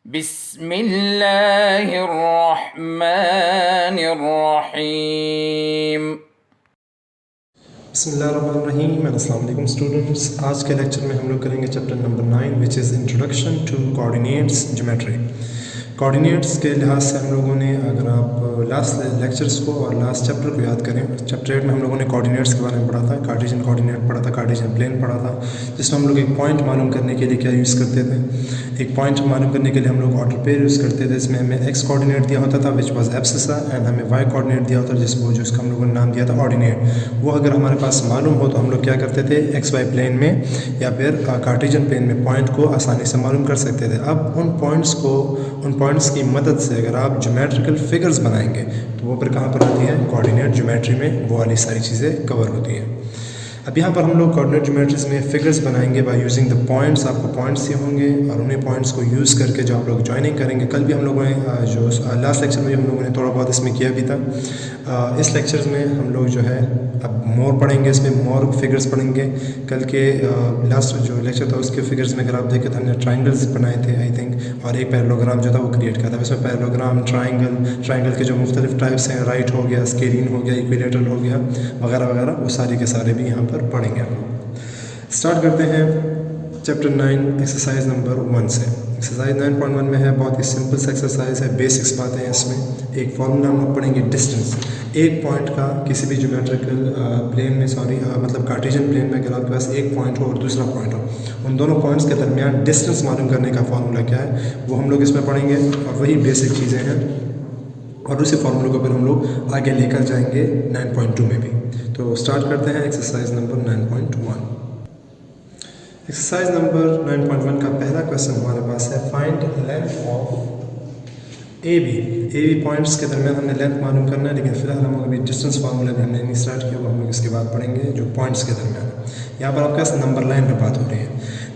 बिस्मिल्लाहिर्रहमानिर्रहीम। बिस्मिल्लाहिर्रहमानिर्रहीम। अस्सलाम वालेकुम स्टूडेंट्स। आज के लेक्चर में हम लोग करेंगे chapter number 9 which is introduction to coordinates geometry. Coordinates के लिहाज से हम लोगों ने, अगर आप लास्ट लेक्चर्स को और लास्ट चैप्टर को याद करें, चैप्टर 8 में हम लोगों ने कोऑर्डिनेट्स के बारे में पढ़ा था, कार्टेशियन कोऑर्डिनेट पढ़ा था, कार्टेशियन प्लेन पढ़ा था, जिसमें हम लोग एक पॉइंट मालूम करने के लिए क्या यूज़ करते थे। एक पॉइंट मालूम करने के लिए हम लोग ऑर्डर पेयर यूज़ करते थे। इसमें हमें एक्स कोऑर्डिनेट दिया होता था विच वाज एब्सिसा, एंड हमें वाई कोऑर्डिनेट दिया होता था जिसका हम लोगों ने नाम दिया था ऑर्डिनेट। वो अगर हमारे पास मालूम हो तो हम लोग क्या करते थे, एक्स वाई प्लेन में या फिर कार्टेशियन प्लेन में पॉइंट को आसानी से मालूम कर सकते थे। अब उन पॉइंट्स की मदद से अगर आप ज्योमेट्रिकल फिगर्स बनाएंगे तो वो फिर कहाँ पर होती है, कोऑर्डिनेट ज्योमेट्री में वो वाली सारी चीज़ें कवर होती हैं। अब यहाँ पर हम लोग कोऑर्डिनेट ज्योमेट्रीज में फिगर्स बनाएंगे बाय यूजिंग द पॉइंट्स। आपको पॉइंट्स ये होंगे और उन्हीं पॉइंट्स को यूज़ करके जो आप लोग ज्वाइनिंग करेंगे, कल भी हम लोगों ने जो लास्ट लेक्चर में हम लोगों ने थोड़ा बहुत इसमें किया भी था। इस लेक्चर में हम लोग जो है अब मोर पढ़ेंगे, इसमें मोर फिगर्स पढ़ेंगे। कल के लास्ट जो लेक्चर था उसके फिगर्स में अगर आप देखें तो हमने ट्राइंगल्स बनाए थे आई थिंक, और एक पैरेललोग्राम जो था वो क्रिएट किया था। इसमें पैरेललोग्राम, ट्राइंगल के जो मुख्तलिफ टाइप्स हैं, राइट हो गया, स्केलिन हो गया, इक्विलेटरल हो गया, वगैरह वगैरह, वो सारे के सारे भी यहाँ पर पढ़ेंगे हम लोग। स्टार्ट करते हैं चैप्टर 9 एक्सरसाइज नंबर 1 से। एक्सरसाइज 9.1 में है, बहुत ही सिंपल सा एक्सरसाइज है, बेसिक्स बातें हैं इसमें। एक फॉर्मूला हम लोग पढ़ेंगे डिस्टेंस। एक पॉइंट का किसी भी ज्योमेट्रिकल प्लेन में, मतलब कार्टेशियन प्लेन में अगर आपके पास एक पॉइंट हो और दूसरा पॉइंट हो, उन दोनों पॉइंट्स के दरमियान डिस्टेंस मालूम करने का फार्मूला क्या है वो हम लोग इसमें पढ़ेंगे, और वही बेसिक चीज़ें हैं, और उसी फार्मूले को फिर हम लोग आगे लेकर जाएंगे 9.2 में भी। तो स्टार्ट करते हैं एक्सरसाइज नंबर 9.1। एक्सरसाइज नंबर 9.1 का पहला क्वेश्चन हमारे पास है, find length of A B points के दरमियान हमने लेंथ मालूम करना है, लेकिन फिलहाल हम अभी डिस्टेंस फार्मूला भी हमने नहीं स्टार्ट किया, वो हम लोग इसके बाद पढ़ेंगे जो पॉइंट्स के दरमियान। यहाँ पर आपके पास नंबर लाइन पर बात हो रही है।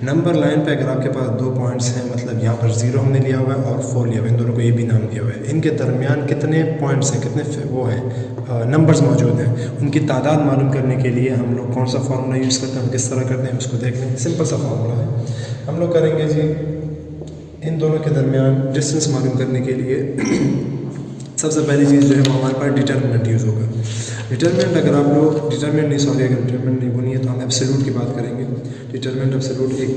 नंबर लाइन पे अगर आपके पास दो पॉइंट्स हैं, मतलब यहाँ पर 0 हमने लिया हुआ है और 4 लिया हुआ है, इन दोनों को ए बी नाम दिया हुआ है, इनके दरमियान कितने पॉइंट्स हैं, कितने वो हैं, नंबर्स मौजूद हैं, उनकी तादाद मालूम करने के लिए हम लोग कौन सा फार्मूला यूज़ करते हैं, किस तरह करते हैं उसको देख लें। सिंपल सा फार्मूला है, हम लोग करेंगे जी इन दोनों के दरमियान डिस्टेंस मालूम करने के लिए सबसे पहली चीज़ जो है वो हमारे पास डिटर्मिनेंट यूज़ होगा। डिटर्मिनेंट अगर आप लोग अगर डिटर्मिनेंट नहीं बनी है तो हम एब्सोल्यूट की बात करेंगे। डिटर्मिनेंट एब्सोल्यूट एक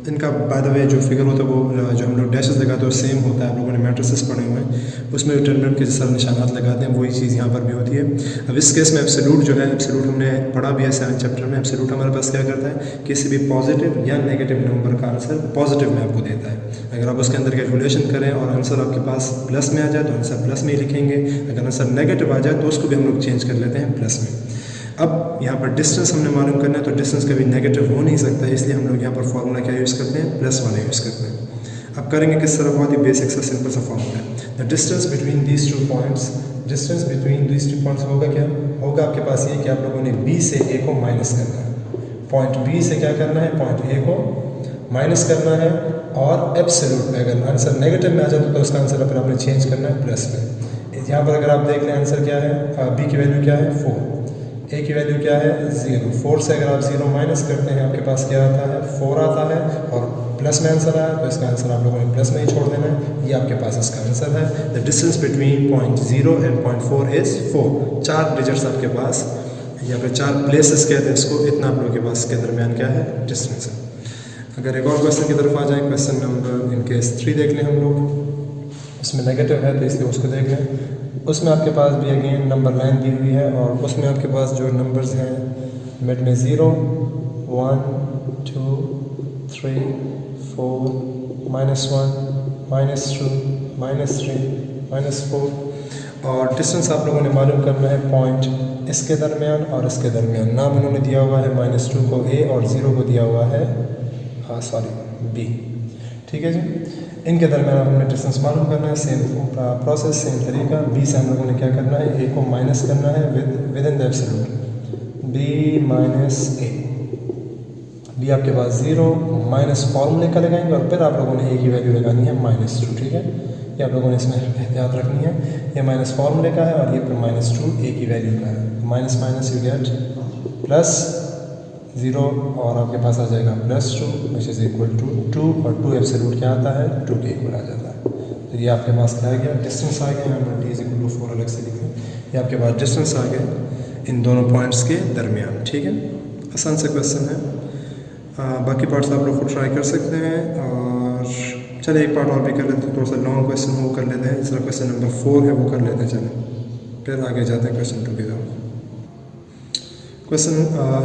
इनका बाय द वे जो फिगर होता है वो जो हम लोग डैशेस लगाते हैं सेम होता है, आप लोगों ने मैट्रिसेस पढ़े हुए हैं, उसमें डिटर्मिनेंट के जिस तरह निशानात लगाते हैं वही चीज़ यहाँ पर भी होती है। अब इस केस में एब्सोल्यूट जो है, एब्सोल्यूट हमने पढ़ा भी है 7th चैप्टर में। एब्सोल्यूट हमारे पास क्या करता है, किसी भी पॉजिटिव या नेगेटिव नंबर का आंसर पॉजिटिव में आपको देता है। अगर आप उसके अंदर कैलकुलेशन करें और आंसर आपके पास प्लस में आ जाए तो आंसर प्लस में ही लिखेंगे, अगर आंसर नेगेटिव आ जाए तो उसको भी हम लोग चेंज कर लेते हैं प्लस में। अब यहाँ पर डिस्टेंस हमने मालूम करना है तो डिस्टेंस कभी नेगेटिव हो नहीं सकता, इसलिए हम लोग यहाँ पर फॉर्मूला क्या यूज़ करते हैं, प्लस वाला यूज़ करते हैं। अब करेंगे किस तरह, बहुत ही बेसिक सा सिंपल सा फॉर्मूला है। The distance between these two points होगा क्या, होगा आपके पास ये कि आप लोगों ने बी से ए को माइनस करना है, पॉइंट बी से क्या करना है, पॉइंट ए को माइनस करना है, और एब्सोल्यूट में अगर आंसर नेगेटिव में आ जाता तो उसका आंसर फिर आपने चेंज करना है प्लस में। यहाँ पर अगर आप देख लें आंसर क्या है, बी की वैल्यू क्या है 4, ए की वैल्यू क्या है 0। 4 से अगर आप 0 माइनस करते हैं आपके पास क्या आता है 4 आता है, और प्लस में आंसर आया तो इसका आंसर आप लोगों ने प्लस में ही छोड़ देना है, ये आपके पास इसका आंसर है। The distance between point 0 and point 4 is 4। 4 digits आपके पास, यहाँ पर 4 प्लेसेस कहते हैं इसको, इतना आप लोगों के पास के दरमियान क्या है, डिस्टेंस है। अगर एक और क्वेश्चन की तरफ आ जाए, क्वेश्चन नंबर इन केस 3 देख लें हम लोग, उसमें नेगेटिव है तो इसलिए उसको देख लें। उसमें आपके पास भी अगेन नंबर लाइन दी हुई है, और उसमें आपके पास जो नंबर्स हैं मिड में 0, 1, 2, 3, 4, -1, -2, -3, -4, और डिस्टेंस आप लोगों ने मालूम करना है पॉइंट इसके दरमियान और इसके दरमियान। नाम उन्होंने दिया हुआ है -2 को ए और 0 को दिया हुआ है बी। ठीक है जी, इनके दरमियान हमने डिस्टेंस मालूम करना है, सेम प्रोसेस, सेम तरीका। बी से हम लोगों ने क्या करना है, ए को माइनस करना है within the absolute, B minus A. B आपके पास 0 माइनस फॉर्मूले का लगाएंगे, और फिर आप लोगों ने ए की वैल्यू लगानी है -2। ठीक है, ये आप लोगों ने इसमें एहतियात रखनी है, ये माइनस फॉर्मूले का है और ये फिर -2 ए की वैल्यू का है। Minus minus you get plus, 0 और आपके पास आ जाएगा +2 विच इज़ इक्वल टू 2 और 2 एब्सोल्यूट क्या आता है 2 के इक्वल आ जाता है। तो ये आपके पास क्या आ गया डिस्टेंस आ गया, यहाँ पर d इज इक्वल टू 4 अलग से लिखें, ये आपके पास डिस्टेंस आ गया इन दोनों पॉइंट्स के दरमियान। ठीक है, आसान से क्वेश्चन है, बाकी पार्ट्स आप लोग को ट्राई कर सकते हैं। और चलिए एक पार्ट और भी कर लेते हैं, थोड़ा सा लॉन्ग क्वेश्चन वो कर लेते हैं, इसलिए क्वेश्चन नंबर 4 है वो कर लेते हैं। चलें फिर आगे जाते हैं क्वेश्चन 2 की तरफ। क्वेश्चन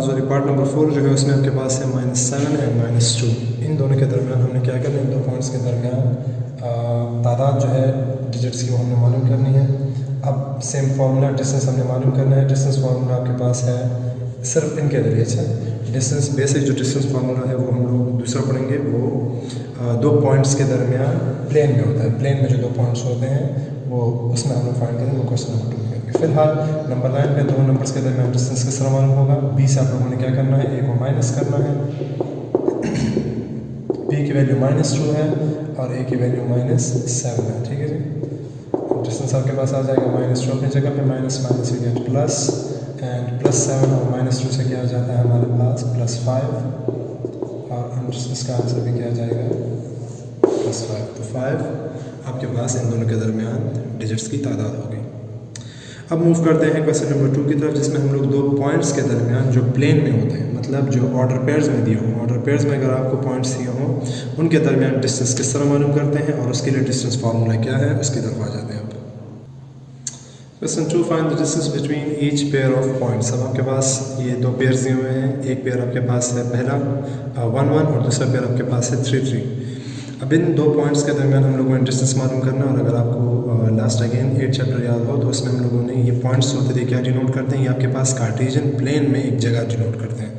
सॉरी पार्ट नंबर 4 जो है उसमें आपके पास है -7 एंड -2। इन दोनों के दरमियान हमने क्या करना है, इन दो पॉइंट्स के दरमियान तादाद जो है डिजिट्स की वो हमने मालूम करनी है। अब सेम फार्मूला डिस्टेंस हमने मालूम करना है, डिस्टेंस फार्मूला आपके पास है सिर्फ इनके जरिए। अच्छा, डिस्टेंस बेसिक जो डिस्टेंस फार्मूला है वो हम लोग दूसरा पढ़ेंगे, वो दो पॉइंट्स के दरमियान प्लेन में होता है। प्लेन में जो दो पॉइंट्स होते हैं वो उसमें हम लोग फाइंड करेंगे, वो क्वेश्चन नंबर 2 में करेंगे। फिलहाल नंबर 9 पे दो नंबर्स के दरमियान डिस्टेंस किस तरह मालूम होगा। बी से आप लोगों ने क्या करना है, ए को माइनस करना है, बी की वैल्यू -2 है और ए की वैल्यू -7 है। ठीक है जी, डिस्टेंस आपके पास आ जाएगा -2 अपनी जगह पे, minus you get plus and +7 और -2 से क्या आ जाता है हमारे पास +5 और इसका आंसर भी क्या आ जाएगा +5। तो 5 आपके पास इन दोनों के दरमियान डिजिट्स की तादाद होगी। अब मूव करते हैं क्वेश्चन नंबर 2 की तरफ, जिसमें हम लोग दो पॉइंट्स के दरमियान जो प्लेन में होते हैं, मतलब जो ऑर्डर पेयर्स में दिए हों, ऑर्डर पेयर्स में अगर आपको पॉइंट्स दिए हों उनके दरमियान डिस्टेंस किस तरह मालूम करते हैं और उसके लिए डिस्टेंस फार्मूला क्या है उसकी तरफ आ जाते हैं। अब question 2, find the distance between each pair of points. अब आपके पास ये दो पेयर्स दिए हुए हैं, एक पेयर आपके पास है पहला 1 1 और दूसरा पेयर आपके पास है 3 3। अब इन दो पॉइंट्स के दरमियान हम लोगों ने डिस्टेंस मालूम करना। और अगर आपको लास्ट अगेन 8 चैप्टर याद हो तो उसमें हम लोगों ने ये पॉइंट्स होते थे क्या डिनोट करते हैं, ये आपके पास कार्टेशियन प्लेन में एक जगह डिनोट करते हैं।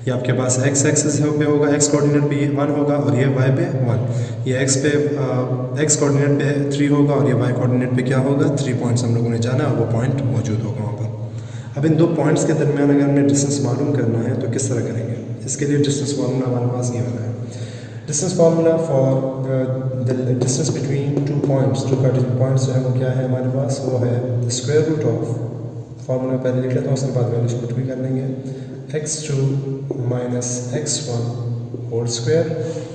ये आपके पास x एक्सिस पे होगा, x कोऑर्डिनेट पे 1 होगा और ये y पे 1, ये x कोऑर्डिनेट पे 3 होगा और ये y कोऑर्डिनेट पे क्या होगा 3 पॉइंट्स हम लोगों ने जाना और वो पॉइंट मौजूद होगा वहाँ पर। अब इन दो पॉइंट्स के दरमियान अगर हमें डिस्टेंस मालूम करना है तो किस तरह करेंगे, इसके लिए डिस्टेंस फार्मूला हमारे पास ये वाला है। Distance formula for the distance between two points, two Cartesian points जो है वो क्या है हमारे पास, वो है the square root of, formula पहले लिख लेता हूँ उसके बाद वैल्यूज पुट भी कर लेंगे, x2 minus x1 whole square.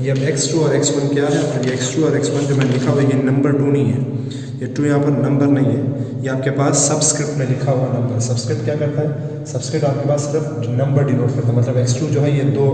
ये अब x2 और x1 क्या है, और ये x2 और x1 जो मैं लिखा हुआ है ये नंबर 2 नहीं है, ये 2 यहाँ पर नंबर नहीं है, ये आपके पास सबस्क्रिप्ट में लिखा हुआ नंबर। सबस्क्रिप्ट क्या करता है, सबस्क्रिप्ट आपके पास सिर्फ नंबर डिनोट करता है, मतलब x2 जो है ये दो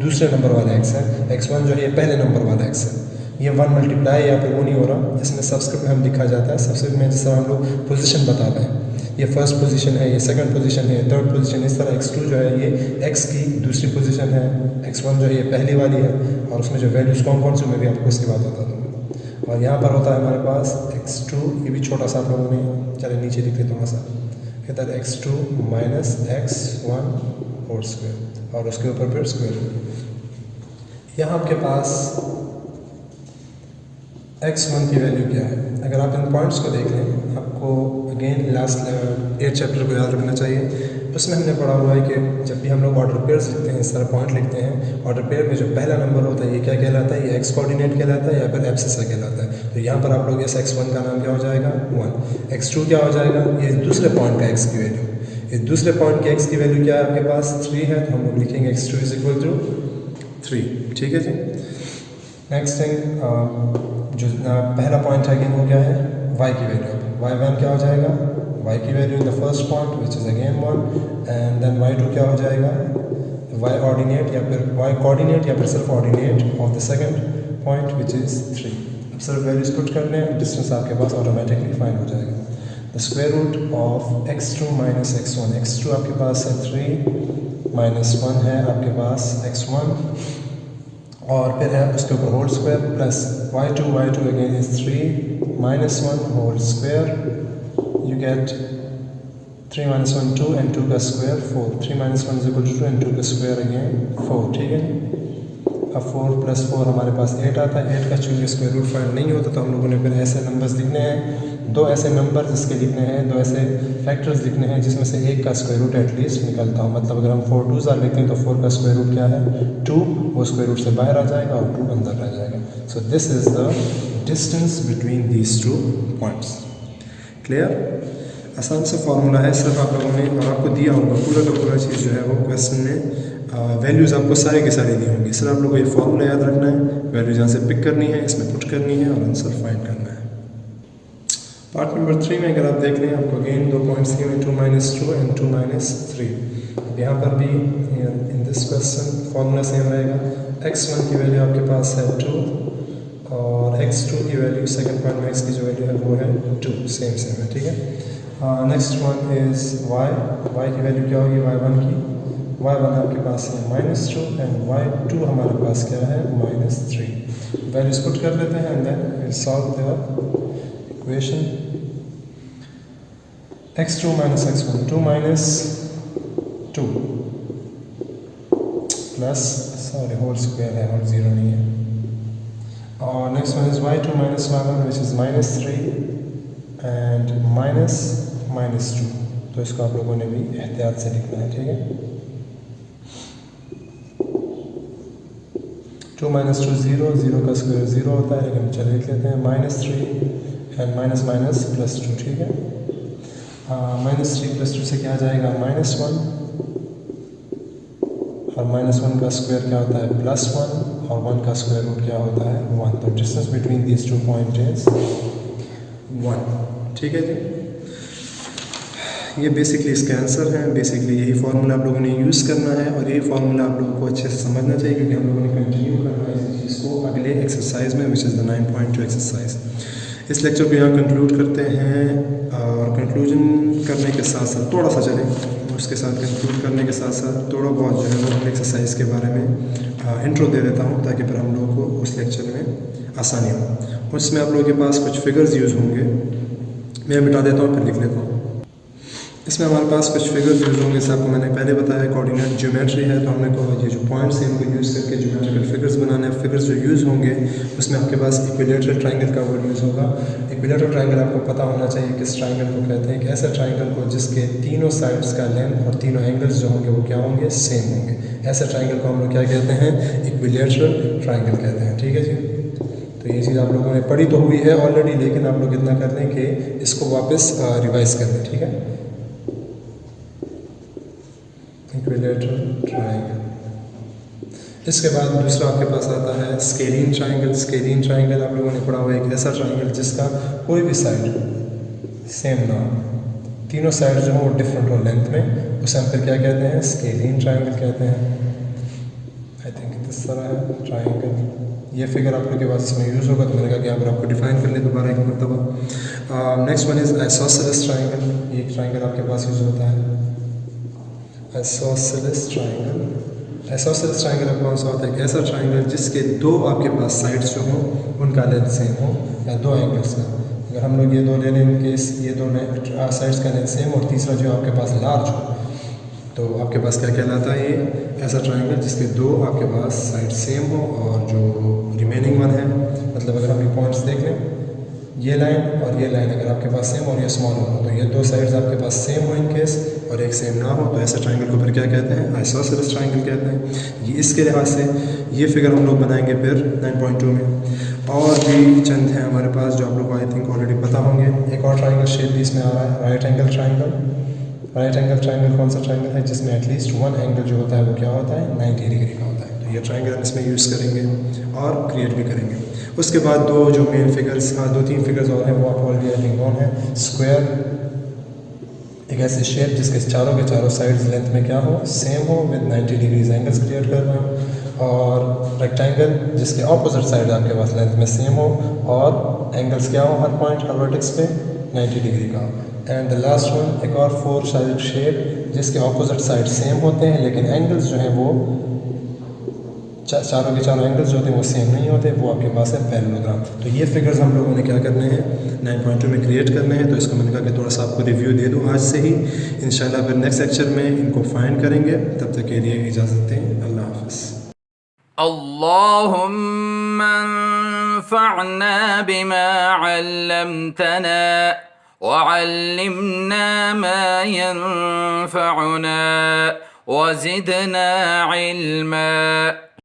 दूसरे नंबर वाला x है, x1 जो है ये पहले नंबर वाला x है। ये 1 मल्टीप्लाई यहाँ पे वो नहीं हो रहा, इसमें सबस्क्रिप्ट में हम लिखा जाता है। सबस्क्रिप्ट में जिस तरह हम लोग पोजीशन बताते हैं, ये फर्स्ट पोजीशन है, ये सेकंड पोजीशन है, थर्ड पोजीशन, इस तरह x2 जो है ये x की दूसरी पोजीशन है, x1 जो है ये पहली वाली है और उसमें जो वैल्यूज कौन कौन से मैं भी आपको इसके बाद बता दूँगा। और यहाँ पर होता है हमारे पास x2, ये भी छोटा सा आप लोगों ने, चले नीचे लिख देता हूँ थोड़ा सा, कहता है x2 minus x1 whole square और उसके ऊपर फिर स्क्वायर। यहाँ आपके पास x1 की वैल्यू क्या है, अगर आप इन पॉइंट्स को देख लें, आपको अगेन लास्ट 8 चैप्टर को याद रखना चाहिए। उसमें हमने पढ़ा हुआ है कि जब भी हम लोग ऑर्डर पेयर्स लिखते हैं, इस तरह पॉइंट लिखते हैं, ऑर्डर पेयर में जो पहला नंबर होता है ये क्या कहलाता है, ये x कोऑर्डिनेट कहलाता है या फिर एब्सिसा कहलाता है। तो यहाँ पर आप लोग इस x1 का नाम क्या हो जाएगा 1, x2 क्या हो जाएगा, ये दूसरे पॉइंट का x की वैल्यू, इस दूसरे पॉइंट के x की वैल्यू क्या है आपके पास 3 है, तो हम लोग लिखेंगे x2 इज इक्वल टू 3। ठीक है जी, नेक्स्ट थिंग जो पहला है अगेन हो गया है y की वैल्यू, y1 क्या हो जाएगा, y की value in the first point which is again 1 and then y2 क्या हो जाएगा, y ऑर्डिनेट या फिर y कोऑर्डिनेट या फिर सिर्फ ordinate of the second point which is 3। अब सिर्फ वैल्यूज पुट कर लें, डिस्टेंस आपके पास ऑटोमेटिकली फाइंड हो जाएगा। The square root of x2 minus x1, x2 आपके पास है 3 माइनस 1 है आपके पास x1 और फिर है उसके ऊपर whole square plus y2 again is 3 minus 1 whole square, you get 3 minus 1 2 and 2 का square 4, 3 minus 1 is equal to 2 and 2 का स्क्वायर अगेन 4। ठीक है, अब 4 प्लस 4 हमारे पास 8 आता है। 8 का चूँकि स्क्वायर रूट फाइंड नहीं होता तो हम लोगों ने फिर ऐसे नंबर्स लिखने हैं, दो ऐसे नंबर जिसके लिखने हैं, दो ऐसे फैक्टर्स लिखने हैं जिसमें से एक का स्क्वायर रूट एटलीस्ट निकलता हो। मतलब अगर हम 4 2s लिखते हैं तो 4 का स्क्वायर रूट क्या है 2, वो स्क्वायर रूट से बाहर आ जाएगा और 2 अंदर रह जाएगा। So this is the distance between these two points. Clear, आसान सा फॉर्मूला है, सिर्फ आप लोगों ने और आपको दिया होगा पूरा का पूरा चीज़ जो है वो क्वेश्चन में वैल्यूज़ आपको सारी की सारी दी होंगी। सिर्फ आप लोगों को ये फॉर्मूला याद रखना है, वैल्यूज़ यहाँ से पिक करनी है, इसमें पुट करनी है और आंसर फाइंड करना है। पार्ट नंबर 3 में अगर आप देख लें, आपको अगेन 2 पॉइंट्स दिए हुए 2 - 2 एंड 2 - 3। यहाँ पर भी in this question formula same रहेगा। x1 की वैल्यू आपके पास है 2 और x2 की वैल्यू सेकंड पॉइंट में x की जो वैल्यू है वो है 2, सेम है, ठीक है। नेक्स्ट वन इज़ y की वैल्यू क्या होगी y1 की, y1 आपके पास है -2 एंड y2 हमारे पास क्या है -3। वैल्यूज पुट कर लेते हैं and then will solve the equation. x2 - x1 2 - 2 plus whole square है और 0 नहीं है। और next one is y2 - y1 which is -3 and -2। तो इसको आप लोगों ने भी एहतियात से लिखना है, ठीक है। 2 - 2 0, 0 का स्क्वायर 0 होता है, लेकिन चलिए लिख लेते हैं -3 एंड माइनस +2, ठीक है। -3 + 2 से क्या आ जाएगा -1 और -1 का स्क्वायर क्या होता है +1 और 1 का स्क्वायर रूट क्या होता है 1। तो distance between these 2 point is 1, ठीक है जी। ये बेसिकली इसका आंसर है। बेसिकली यही फार्मूला आप लोगों ने यूज़ करना है और यही फार्मूला आप लोगों को अच्छे से समझना चाहिए, क्योंकि हम लोगों ने कंटिन्यू करना है इस चीज़ को अगले एक्सरसाइज में, विच इज़ द 9.2 एक्सरसाइज। इस लेक्चर को यहाँ कंक्लूड करते हैं और कंक्लूजन करने के साथ साथ थोड़ा सा चलें, उसके साथ कंक्लूड करने के साथ साथ थोड़ा बहुत जो है वो एक्सरसाइज के बारे में इंट्रो दे देता हूँ, ताकि फिर हम लोगों को उस लेक्चर में आसानी हो। उसमें आप लोगों के पास कुछ फिगर्स यूज़ होंगे, मैं मिटा देता हूँ फिर लिख लेता हूँ। इसमें हमारे पास कुछ फिगर्स यूज़ होंगे। जैसे आपको मैंने पहले बताया कोऑर्डिनेट ज्योमेट्री है, तो हमने कहा ये जो पॉइंट्स हैं इनको यूज़ करके ज्योमेट्रिकल फिगर्स बनाने हैं। फिगर्स जो यूज़ होंगे उसमें आपके पास इक्विलेटरल ट्रायंगल का वर्ड यूज़ होगा। इक्विलेटरल ट्रायंगल आपको पता होना चाहिए किस ट्रायंगल को कहते हैं। एक ऐसा ट्रायंगल को जिसके तीनों साइड्स का लेंथ और तीनों एंगल्स जो होंगे वो क्या होंगे, सेम होंगे। ऐसे ट्रायंगल को हम लोग क्या कहते हैं, इक्विलेटरल ट्रायंगल कहते हैं, ठीक है जी। तो ये चीज़ आप लोगों ने पढ़ी तो हुई है ऑलरेडी, लेकिन आप लोग इतना कर लें कि इसको वापस रिवाइज कर लें, ठीक है। Equilateral triangle. इसके बाद दूसरा आपके पास आता है स्केलिन ट्रायंगल। स्केलिन ट्रायंगल आप लोगों ने पढ़ा हुआ है, एक ऐसा ट्रायंगल जिसका कोई भी साइड सेम ना हो, तीनों साइड जो हो वो डिफरेंट हो लेंथ में, उसे हम फिर क्या कहते हैं, स्केलिन ट्रायंगल कहते हैं। आई थिंक इस तरह है ट्रायंगल। ये फिगर आप लोग के पास इसमें यूज़ होगा, तो मैंने कहा कि यहाँ पर आपको डिफाइन कर ले दोबारा एक मरतबा। Next one is isosceles triangle. ये ट्रायंगल आपके पास यूज़ होता है, आइसोसेलेस ट्रायंगल। आइसोसेलेस ट्रायंगल अब कौन सा होता है, एक ऐसा ट्रायंगल जिसके दो आपके पास साइड्स जो हों उनका लेंथ सेम हो, या दो एंगल्स का। अगर हम लोग ये दो ले लें, इनकेस ये दो साइड्स का लेंथ सेम और तीसरा जो आपके पास लार्ज हो, तो आपके पास क्या कहलाता है, ये ऐसा ट्रायंगल जिसके दो आपके पास साइड सेम हो और जो रिमेनिंग वन है, मतलब अगर हम ये पॉइंट्स देख लें, ये लाइन और ये लाइन अगर आपके पास सेम और ये स्मॉल हो, तो ये दो साइड्स आपके पास सेम हो इन केस और एक सेम ना हो, तो ऐसे ट्रायंगल को फिर क्या कहते हैं, आइसोसेलेस ट्रायंगल कहते हैं। ये इसके लिहाज से ये फिगर हम लोग बनाएंगे फिर 9.2 में। और भी चंद हैं हमारे पास जो आप लोग को आई थिंक ऑलरेडी पता होंगे। एक और ट्रायंगल शेप भी इसमें आ रहा है, right angle triangle. Right angle triangle कौन सा ट्रायंगल है, जिसमें एटलीस्ट वन एंगल जो होता है वो क्या होता है, 90 डिग्री का होता है। तो ये ट्रायंगल हम इसमें यूज़ करेंगे और क्रिएट भी करेंगे। उसके बाद दो जो मेन फिगर्स, दो तीन फिगर्स और हैं वो आप ऑलरेडी आई थिंक नोन है। स्क्वायर, एक ऐसी शेप जिसके चारों के चारों साइड्स लेंथ में क्या हो, सेम हो, विद 90 डिग्रीज एंगल्स क्रिएट कर रहे हो। और रेक्टेंगल जिसके ऑपोजिट साइड आपके पास लेंथ में सेम हो और एंगल्स क्या हो हर पॉइंट, हर वर्टेक्स पे 90 डिग्री का। एंड द लास्ट वन एक और 4 साइड शेप जिसके ऑपोजिट साइड सेम होते हैं, लेकिन एंगल्स जो हैं वो चारों के चारों एंगल्स जो होते हैं वो सेम नहीं होते, वो आपके पास है पैरेललोग्राम। तो ये फिगर्स हम लोगों ने क्या करने हैं, 9.2 में क्रिएट करने हैं। तो इसको मैंने कहा कि थोड़ा सा आपको रिव्यू दे दूँ आज से ही। इंशाल्लाह फिर नेक्स्ट लेक्चर में इनको फाइंड करेंगे। तब तक के लिए इजाज़त दें, अल्लाह हाफ़िज़। अल्लाहुम्मा अंफ़अना बिमा अल्लमतना वअल्लिमना मा यंफ़अुना वज़िदना इल्मा।